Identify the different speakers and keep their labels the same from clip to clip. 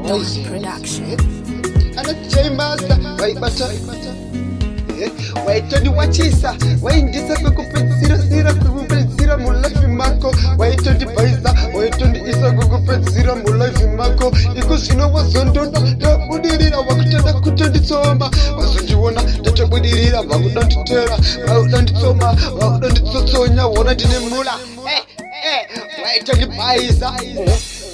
Speaker 1: Dawn Production.
Speaker 2: Anachai master, waibata waitoni wachisa, waindisa kukupenzira zira kukupenzira mulaifi mako, waitoni baisa, waitoni isa kukupenzira mulaifi mako, iko zino wazondona, tabudirira wakutenda kutenditsoma, wazonjiwona, tabudirira wakutenditera, wakutenditsoma, wakutenditsotsonya, wona dine mula, waitoni baisa,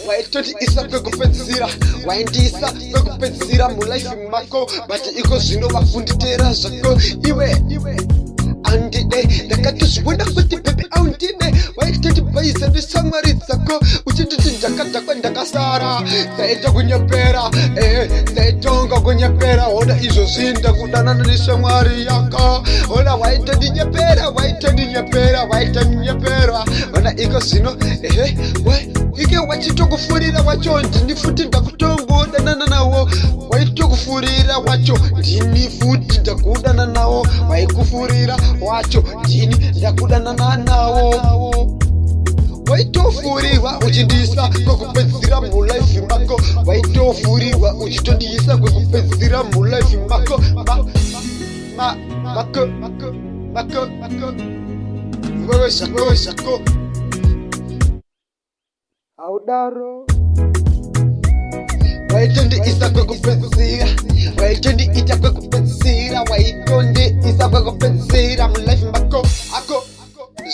Speaker 2: waitoni isa kwekupenzira, waindisa kwekupenzira mulaifi mako, bati iko zino wafunditera zako iwe andide ndakatozviona kuti pepe aundine waitoti baisa ndisamwari dzako uchitoti ndakatakwa ndakasara zaita kunyepera zaitonga kunyepera ona izvozvi ndakudanana neshamwari yako ona waitodinyepera ona iko zvino ike wachitokufurira wacho ndini futi ndakutongodanana nawo waitokufurira wacho ndini futi ndakudana nawo waikufurira wacho ndini ndakudanana nawo waitofurirwa uchindisa kwekupedzira mulaifi mako waitofurirwa uchitondiisa kwekupedzira mulaifi mako mako wewe shako audaro waitondisa kwekupedzira waitondita kwekupedzira waitondisa kwekupedzira mulaifi mako ako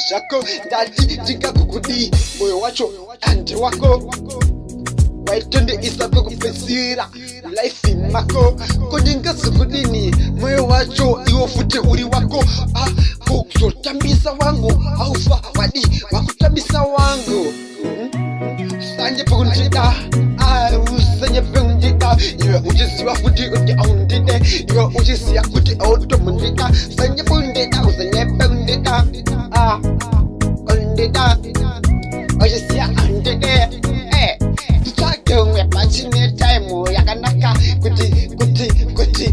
Speaker 2: zvako ndati ndingakukudi moyo wacho andi wako waitondeisa kwekupedzira mulaifi mako kondingazokudini moyo wacho iwo futi uri wako kuzotambisa wangu aufa wadi wakutambisa wangu sanje pekundida usanye pekundida iwe uchiziva futi kuti aundide iwe uchiziya kuti automundida sanye pekundida usanye pekundida undida uchiziya aundide titsvake umwe pachine time yakanaka kuti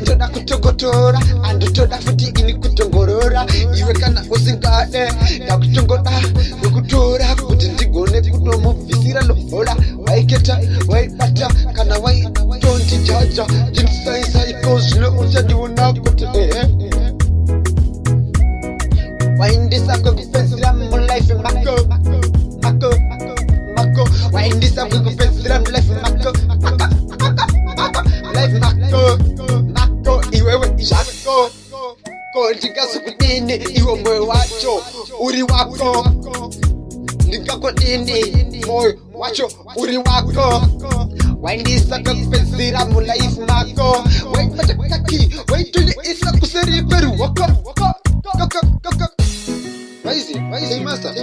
Speaker 2: ndoda kutongotora andotoda futi ini kutongorora iwe kana usingade ndakutongoda nekutora kuti ndigone kutomubvisira lobola waiketa waibata kana waitondijaja ndinisaisa iko zvino uchandiona kuti waindisa kwekupedzira mulaifi mako waindisa kwekupedzira mulaifi mako life mako iwewe zvako kondingazokudini iwe moyo wacho uri wako ndingakodini moyo wacho uri wako waindisa kwekupedzira mulaifi mako waibata kaki waitoniisa kuseri peru wako Waizi, master.